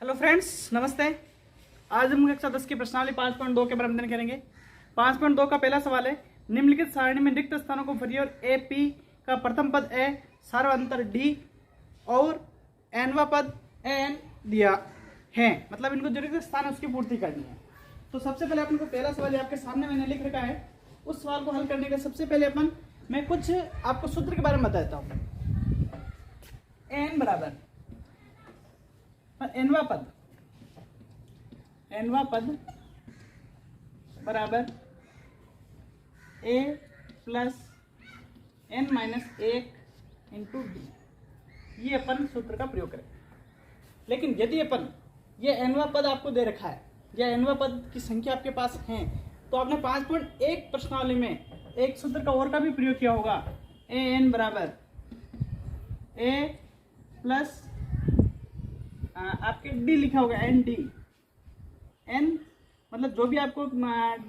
Hello friends, नमस्ते। आज हम कक्षा 10 की प्रश्नावली 5.2 के बारे में अध्ययन करेंगे। 5.2 का पहला सवाल है, निम्नलिखित सारणी में रिक्त स्थानों को भरिए और ए पी का प्रथम पद ए, सार्वंतर डी और एनवा पद एन दिया है। मतलब इनको जो रिक्त स्थान है उसकी पूर्ति करनी है। तो सबसे पहले अपन को पहला सवाल आपके सामने मैंने लिख रखा है। उस सवाल को हल करने के सबसे पहले मैं कुछ आपको सूत्र के बारे में बता देता हूँ। एन बराबर एनवा पद बराबर a plus n minus 1 into d, ये अपन सूत्र का प्रयोग करें। लेकिन यदि अपन ये एनवा पद आपको दे रखा है या एनवा पद की संख्या आपके पास है तो आपने 5.1 प्रश्नावली में एक सूत्र का और का भी प्रयोग किया होगा। ए एन बराबर ए प्लस आपके डी लिखा होगा एन डी। एन मतलब जो भी आपको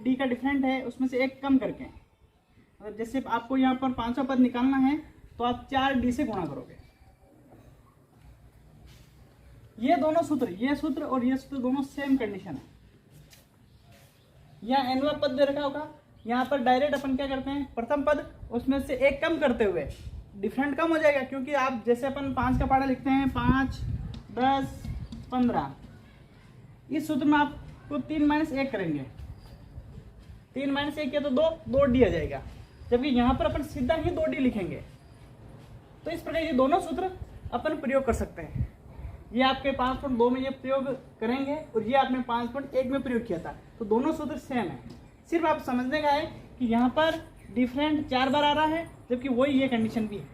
डी का डिफरेंट है उसमें से एक कम करके, मतलब जैसे आपको यहाँ पर 500 पद निकालना है तो आप 4D से गुणा करोगे। ये दोनों सूत्र, ये सूत्र और ये सूत्र दोनों सेम कंडीशन है। यहाँ एनवा पद दे रखा होगा, यहाँ पर डायरेक्ट अपन क्या करते हैं, प्रथम पद उसमें से एक कम करते हुए डिफरेंट कम हो जाएगा। क्योंकि आप जैसे अपन 5 का पहाड़ा लिखते हैं 5, 10, 15, इस सूत्र में आपको 3 - 1 करेंगे। 3 - 1 किया तो 2D आ जाएगा, जबकि यहाँ पर अपन सीधा ही 2D लिखेंगे। तो इस प्रकार ये दोनों सूत्र अपन प्रयोग कर सकते हैं। ये आपके 5.2 में ये प्रयोग करेंगे और ये आपने 5.1 में प्रयोग किया था, तो दोनों सूत्र सेम है। सिर्फ आप समझने का है कि यहाँ पर डिफरेंट 4 बार आ रहा है, जबकि वही ये कंडीशन भी है।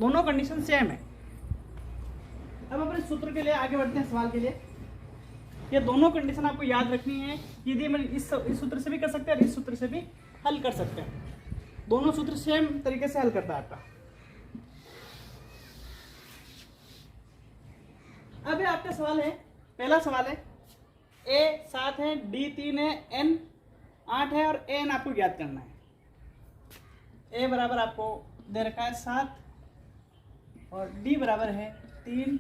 दोनों कंडीशन सेम है। अब अपने सूत्र के लिए आगे बढ़ते हैं सवाल के लिए। ये दोनों कंडीशन आपको याद रखनी है। यदि हम इस सूत्र से भी कर सकते हैं और इस सूत्र से भी हल कर सकते हैं। दोनों सूत्र सेम तरीके से हल करता है आपका। अब ये आपका सवाल है, पहला सवाल है, ए 7 है, डी 3 है, एन 8 है और एन आपको ज्ञात करना है। ए बराबर आपको दे रखा है 7 और डी बराबर है 3,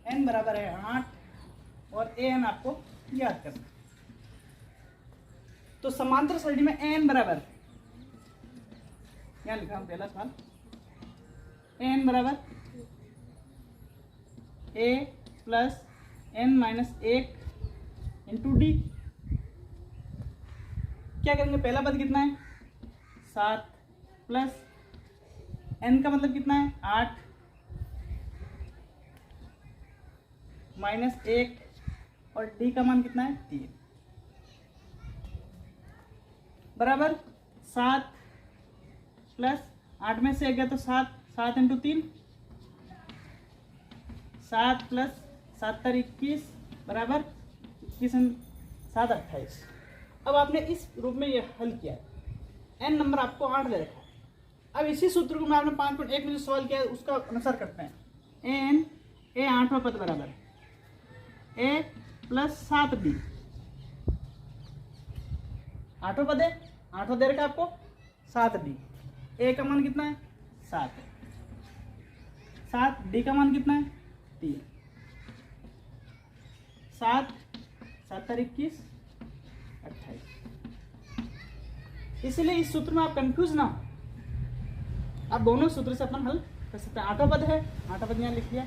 एन बराबर है 8 और ए एन आपको याद करना है। तो समांतर सरणी में एन बराबर, क्या लिखा हूं पहला सवाल, एन बराबर a plus n minus 1 into d. क्या करेंगे, पहला पद कितना है 7 प्लस एन का मतलब कितना है 8 माइनस 1 और डी का मान कितना है 3 बराबर 7 प्लस 8 में से 1 गया तो 7 इंटू 3, 7 प्लस 7 × 21 बराबर 21 7 28। अब आपने इस रूप में ये हल किया है। एन नंबर आपको 8 दे रखा है। अब इसी सूत्र को मैं आपने 5.1 में जो सवाल किया है उसका अनुसार करते हैं। एन ए 8वां पद बराबर ए प्लस 7D। 8वां पद है, 8वां दे रखा है आपको 7D। ए का मान कितना है 7 है, 7D का मान कितना है 3, 7 7 × 21 28। इसलिए इस सूत्र में आप कंफ्यूज ना हो, आप दोनों सूत्र से अपन हल कर सकते हैं। 8वां पद है, 8वां पद यहाँ लिख लिया,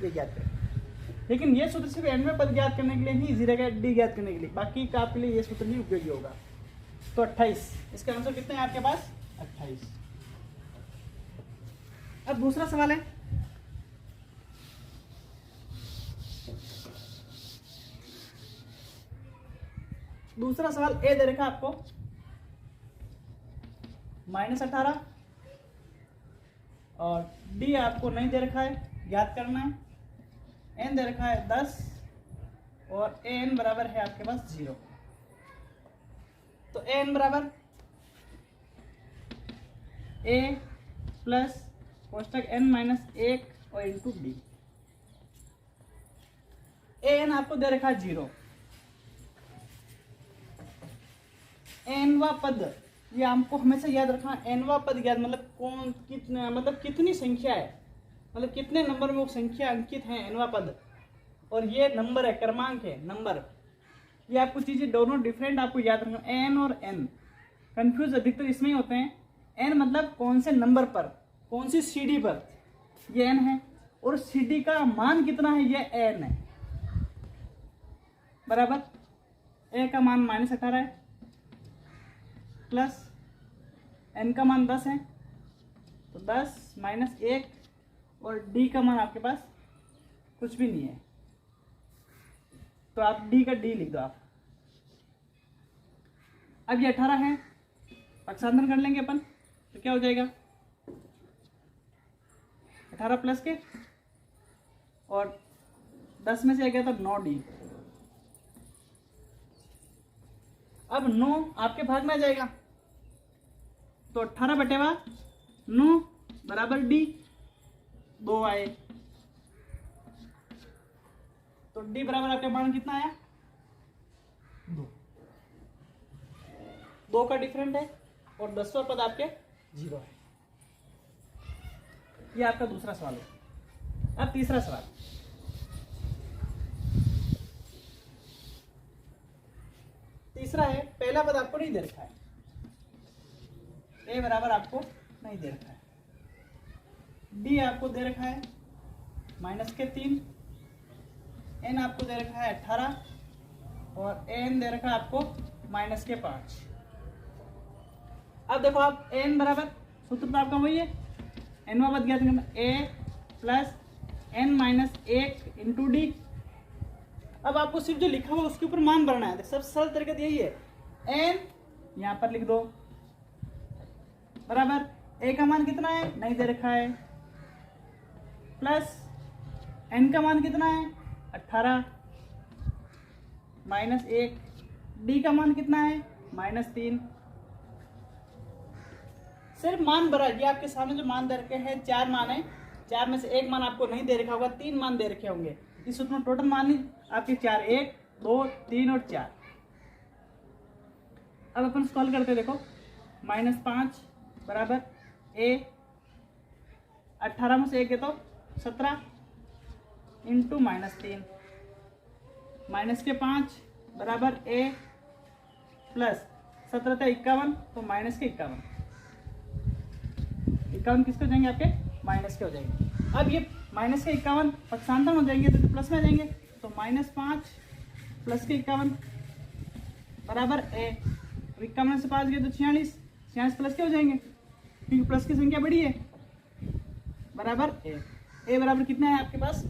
ये ज्ञात करें। लेकिन ये सूत्र सिर्फ एनवें पद ज्ञात करने के लिए ही इजी रहेगा, डी ज्ञात करने के लिए, बाकी का आपके लिए ये सूत्र ही उपयोगी होगा। तो 28, इसका आंसर कितने हैं आपके पास 28। अब दूसरा सवाल है, दूसरा सवाल ए दे रखा आपको -18 और डी आपको नहीं दे रखा है, ज्ञात करना है। एन दे रखा है 10 और ए एन बराबर है आपके पास 0। तो ए एन बराबर ए प्लस कोष्टक एन माइनस 1 और इंटू डी। ए एन आपको दे रखा है 0। एनवा पद, ये आपको हमेशा याद रखना, एनवा पद याद मतलब कौन कितना, मतलब कितनी संख्या है, मतलब कितने नंबर में वो संख्या अंकित है एनवा पद, और ये नंबर है, क्रमांक है, नंबर। ये आपको चीजें दोनों डिफरेंट आपको याद रखना, एन और एन। कंफ्यूज अधिकतर इसमें ही होते हैं। एन मतलब कौन से नंबर पर, कौन सी सीढ़ी पर, ये एन है, और सीढ़ी का मान कितना है, ये एन है, बराबर। ए का मान -18 है, प्लस एन का मान 10 है, तो 10 - 1, और डी का मान आपके पास कुछ भी नहीं है, तो आप डी का डी लिख दो आप। अब ये 18 है, पक्षांतर कर लेंगे अपन, तो क्या हो जाएगा, 18 प्लस के और 10 में से गया तो 9D। अब 9 आपके भाग में आ जाएगा, तो 18/9 बराबर D, 2 आए, तो D बराबर आपका मान कितना आया, 2 का डिफरेंट है, और 10वां पद आपके 0 है। ये आपका दूसरा सवाल है। अब तीसरा सवाल, तीसरा है, पहला पद आपको नहीं दे रखा है, ए बराबर आपको नहीं दे रखा है, डी आपको दे रखा है -3, एन आपको दे रखा है 18, और एन दे रखा है आपको -5। अब देखो आप एन बराबर, सूत्र तो आपका वही है, एन पद ज्ञात करना, ए प्लस एन -1 इंटू डी। अब आपको सिर्फ जो लिखा हुआ उसके ऊपर मान भरना है। सबसे सरल तरीका यही है, एन यहां पर लिख दो, बराबर ए का मान कितना है, नहीं दे रखा है, प्लस एन का मान कितना है, 18, -1, डी का मान कितना है, -3। सिर्फ मान भरा। ये आपके सामने जो मान दे रखे हैं 4 मान है, 4 में से एक मान आपको नहीं दे रखा होगा, 3 मान दे रखे होंगे। इस सूत्र में टोटल मान ही आपके 4, 1, 2, 3 और 4। अब अपन सॉल्व करते देखो, -5 बराबर ए, 18 में से 1 है तो 17 इंटू -3, -5 बराबर ए प्लस 17 था 51, तो -51 किसके हो जाएंगे, आपके माइनस के हो जाएंगे। अब ये -51 पक्षांतर हो जाएंगे तो प्लस में आ जाएंगे, तो -5 प्लस के 51 बराबर ए। 51 से 5 गए तो 46, 46 प्लस के हो जाएंगे क्योंकि प्लस की संख्या बड़ी है, बराबर ए। ए बराबर कितना है आपके पास,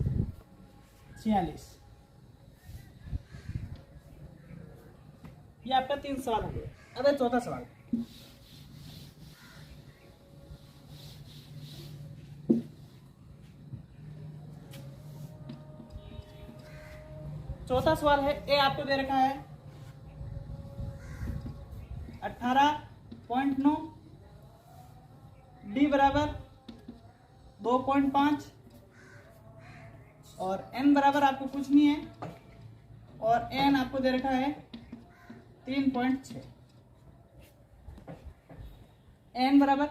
46। ये आपका 3 सवाल हो गया। अब चौथा सवाल, चौथा सवाल है, ए आपको दे रखा है 18.9, डी बराबर 2.5, और एन बराबर आपको कुछ नहीं है, और एन आपको दे रखा है 3.6। एन बराबर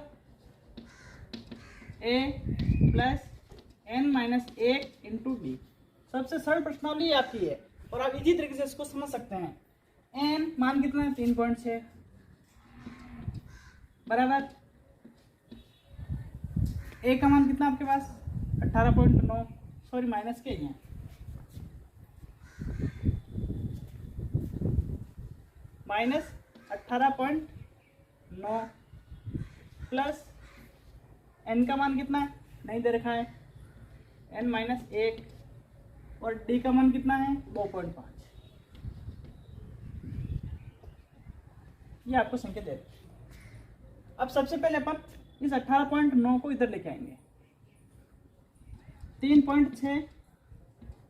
a plus N -1 into D. सबसे सरल प्रश्नावली आपकी है और आप इसी तरीके से इसको समझ सकते हैं। एन मान कितना है, 3.6 बराबर ए का मान कितना आपके पास, 18.9, सॉरी माइनस के ही है, -18.9 प्लस एन का मान कितना है, नहीं दे रखा है, एन -1, और डी का मान कितना है, 2.5। ये आपको संख्या दे रहे। अब सबसे पहले अपन इस 18.9 को इधर लेके आएंगे, 3.6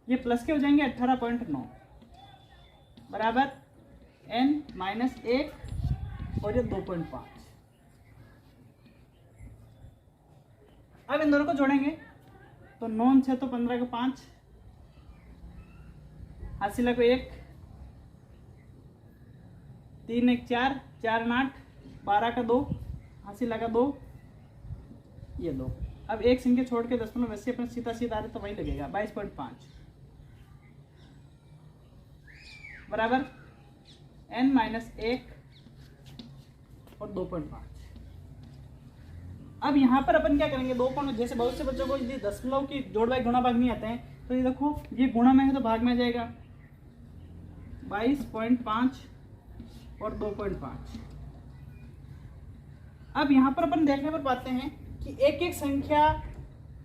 ये प्लस के हो जाएंगे, 18.9 बराबर n -1 और ये 2.5। अब इन दोनों को जोड़ेंगे तो 9 6 तो 15 को 5, हासिला को 1, 3 1 4, 4 8, 12 का 2, हासिला का 2, ये 2। अब एक संख्या छोड़ के 10 वैसे अपने सीधा सीधा आ रहे तो वही लगेगा, 22.5। बराबर n माइनस 1 और 2.5। अब यहाँ पर अपन क्या करेंगे, 2 जैसे बहुत से बच्चों को यदि दशमलव की जोड़ भाग गुणा भाग नहीं आते हैं, तो ये देखो ये गुणा में है तो भाग में आ जाएगा 22.5 और 2.5। अब यहाँ पर अपन देखने पर पाते हैं कि एक एक संख्या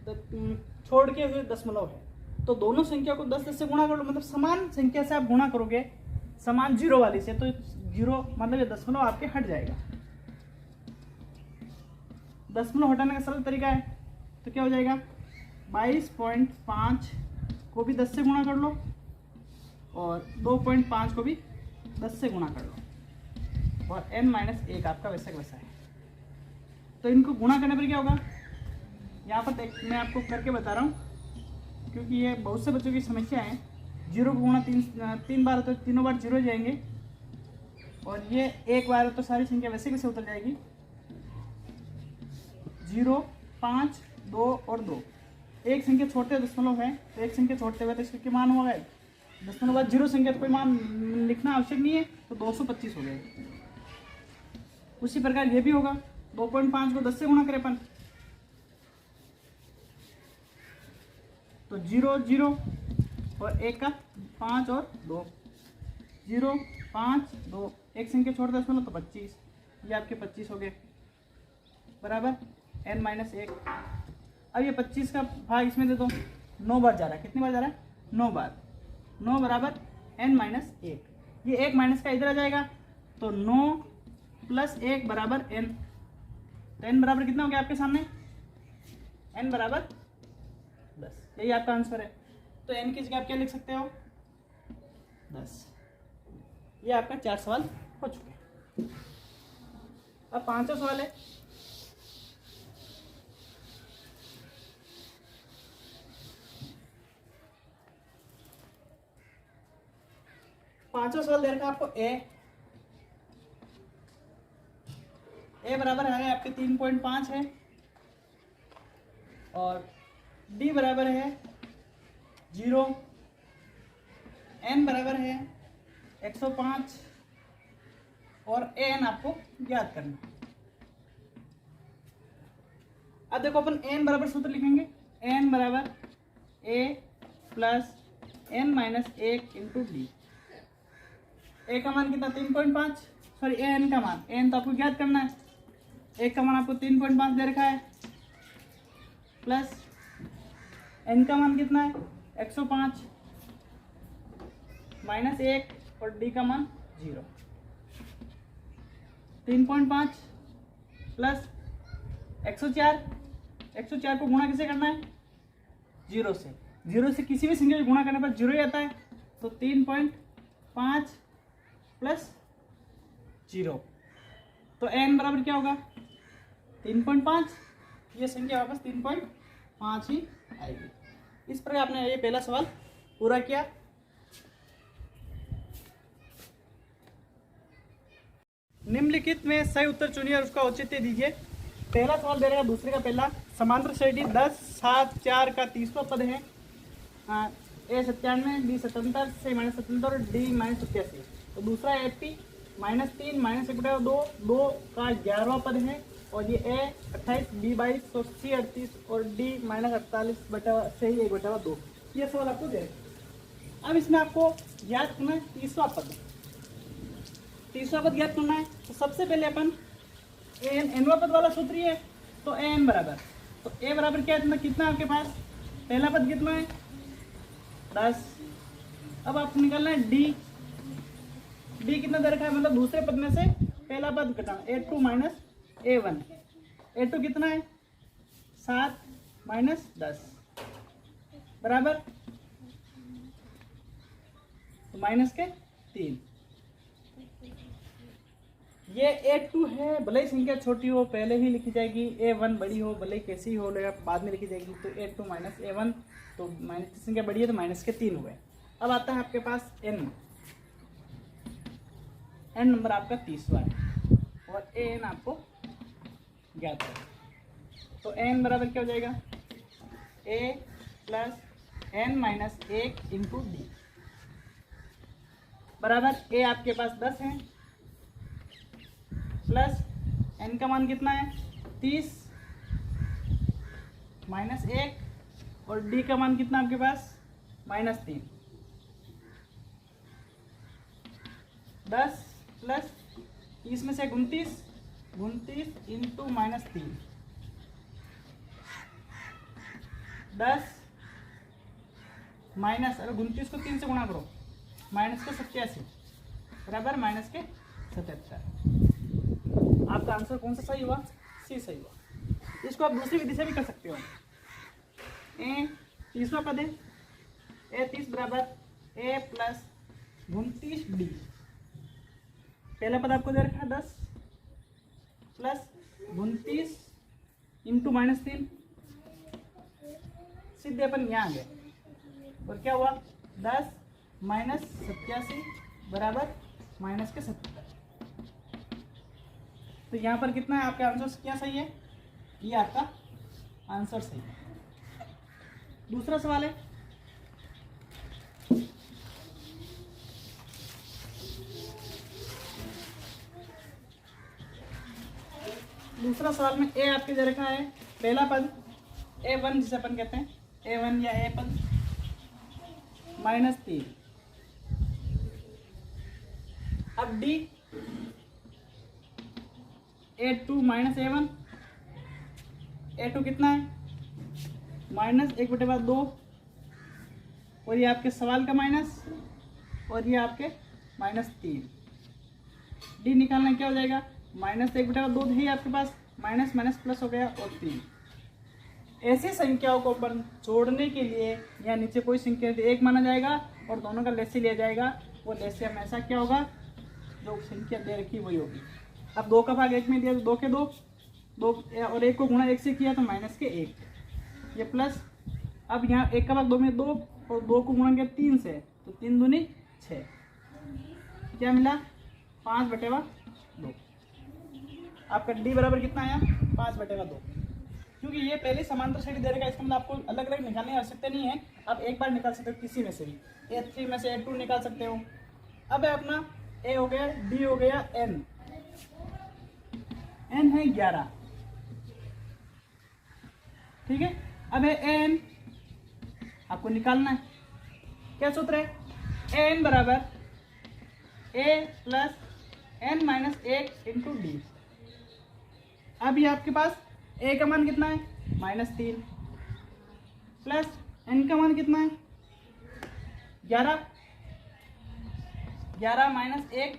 छोड़ के हुए दशमलव है, तो दोनों संख्या को 10 से गुणा करो, मतलब समान संख्या से आप गुणा करोगे समान जीरो वाली से, तो जीरो मतलब ये दशमलव आपके हट जाएगा। दशमलव हटाने का सरल तरीका है, तो क्या हो जाएगा 22.5 को भी 10 से गुणा कर लो और 2.5 को भी 10 से गुणा कर लो और n माइनस 1 आपका वैसा वैसा है। तो इनको गुणा करने पर क्या होगा, यहाँ पर मैं आपको करके बता रहा हूँ क्योंकि ये बहुत से बच्चों की समस्या है। जीरो को गुणा तीन बार तो तीनों बार जीरो जाएंगे और ये एक बार तो सारी संख्या वैसे वैसे उतर जाएगी। 0, 5, 2 और 2, एक संख्या छोड़ते दशमलव है तो एक संख्या छोड़ते हुए तो इसके मान होगा दशमलव बाद जीरो संख्या, तो कोई मान लिखना आवश्यक नहीं है, तो 225 हो गए। उसी प्रकार ये भी होगा, 2.5 को 10 से गुणा करें अपन तो 0, 0 और 1 का 5 और 2, 0, 5, 2, एक संख्या छोड़ दशमलव तो 25, ये आपके 25 हो गए बराबर n माइनस 1। अब ये 25 का भाग इसमें दे दो, 9 बार जा रहा है, कितनी बार जा रहा है 9 बार, 9 बराबर n माइनस 1। ये एक माइनस का इधर आ जाएगा तो 9 प्लस 1 बराबर n, तो n बराबर कितना हो गया आपके सामने, n बराबर 10। यही आपका आंसर है। तो n की जगह आप क्या लिख सकते हो 10। ये आपका 4 सवाल हो चुके। अब 5वां सवाल है, पांचवा सवाल दे रखा है आपको a बराबर है आपके 3.5 है और d बराबर है 0, n बराबर है 105 और an आपको ज्ञात करना। अब देखो अपन n बराबर सूत्र लिखेंगे, n बराबर a plus n minus 1 into d. A का मान कितना 3.5, सॉरी ए एन का मान, एन तो आपको ज्ञात करना है, एक का मान आपको 3.5 दे रखा है प्लस एन का मान कितना है 105 माइनस 1 और डी का मान 0। 3.5 प्लस 104 को गुणा किसे करना है 0 से, 0 से किसी भी संख्या को गुणा करने पर 0 ही आता है, तो 3.5 प्लस 0, तो n बराबर क्या होगा 3.5, ये संख्या वापस 3.5 ही आएगी। इस प्रकार आपने ये पहला सवाल पूरा किया। निम्नलिखित में सही उत्तर चुनिए और उसका औचित्य दीजिए। पहला सवाल दे रहेगा दूसरे का पहला, समांतर श्रेणी 10, 7, 4 का 30वां पद है, ए 97, बी 77, सी माइनस 77 और डी माइनस 87। तो दूसरा है एपी -3 -1/2, 2 का 11वां पद है और ये ए 28, बी 22 और सी 38 और डी -48 से ही 1/2। ये सवाल आपको दे। अब इसमें आपको ज्ञात करना है तीसरा पद ज्ञात करना है। तो सबसे पहले अपन एनवा पद वाला सूत्र ही है, तो एन बराबर, तो ए बराबर क्या है कितना आपके पास, पहला पद कितना है 10। अब आपको निकालना है डी कितना दे रखा है, मतलब दूसरे पद में से पहला पद घटाना, a2 माइनस a1, a2 कितना है 7 माइनस 10 बराबर तो माइनस के 3। ये a2 है, भले ही संख्या छोटी हो पहले ही लिखी जाएगी, a1 बड़ी हो भले ही कैसी हो लेगा बाद में लिखी जाएगी, तो a2 माइनस a1, तो माइनस की संख्या बड़ी है तो माइनस के 3 हुए। अब आता है आपके पास n नंबर आपका 30वां है और an आपको ज्ञात है, तो n बराबर क्या हो जाएगा a plus n minus 1 into D. बराबर ए आपके पास 10 है प्लस एन का मान कितना है 30 माइनस 1 और डी का मान कितना आपके पास -3। 10 प्लस 30 में से 29 इंटू -3 10 माइनस, अगर 29 को 3 से गुणा करो माइनस के 87 बराबर माइनस के 77। आपका आंसर कौन सा सही हुआ? सी सही हुआ। इसको आप दूसरी विधि से भी कर सकते हो। ए 30वां पद है ए 30 बराबर ए प्लस 29 डी। पहला पद आपको दे रखा है 10 प्लस 29 इंटू -3, सीधे अपन यहाँ आ गए और क्या हुआ 10 माइनस 87 बराबर माइनस के 77। तो यहाँ पर कितना है आपका आंसर क्या सही है? ये आपका आंसर सही है। दूसरा सवाल है दूसरा सवाल में ए आपके दे रखा है पहला पद a1 जिसे अपन कहते हैं a1 या a पद -3। अब D a2 minus a1, a2 कितना है -1/2 और ये आपके सवाल का माइनस और ये आपके -3। डी निकालना क्या हो जाएगा -1/2 है आपके पास, माइनस माइनस प्लस हो गया और 3। ऐसी संख्याओं को अपन जोड़ने के लिए या नीचे कोई संख्या एक माना जाएगा और दोनों का लेस्य लिया जाएगा। वो लेस्य हमेशा क्या होगा जो संख्या दे रखी वही होगी। अब 2 का भाग 1 में दिया तो 2 के 2 और 1 को गुणा 1 से किया तो माइनस के 1 ये प्लस। अब यहाँ 1 का भाग 2 में 2 और 2 को गुणा किया 3 से तो 3 दूनी 6, क्या मिला 5/2। आपका डी बराबर कितना आया 5/2। क्योंकि ये पहले समांतर श्रेणी दे रखा है इसका मतलब आपको अलग अलग निकालने की आवश्यकता नहीं है, आप एक बार निकाल सकते हो किसी में से भी। A3 में से A2 निकाल सकते हो। अब है अपना A हो गया, D हो गया, N है 11, ठीक है। अब है N आपको निकालना है, क्या सूत्र है N बराबर A plus N minus 1 into D. अब ये आपके पास A का मान कितना है -3 प्लस N का मान कितना है 11 माइनस 1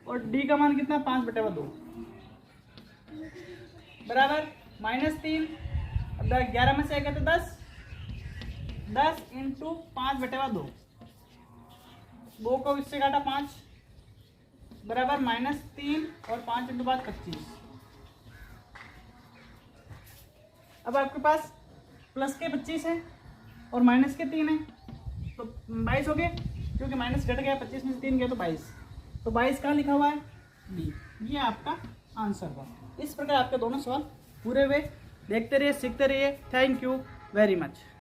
और D का मान कितना है 5/2 बराबर -3। अब 11 में से 1 है तो 10 इंटू 5/2, 2 को इससे काटा 5 बराबर -3 और 5 इंटू 5 25। अब आपके पास प्लस के 25 है और माइनस के 3 है तो 22 हो गए, क्योंकि माइनस घट गया 25 में से 3 गया तो 22। तो 22 कहाँ लिखा हुआ है बी। ये आपका आंसर हुआ। इस प्रकार आपके दोनों सवाल पूरे हुए। देखते रहिए, सीखते रहिए। Thank you very much.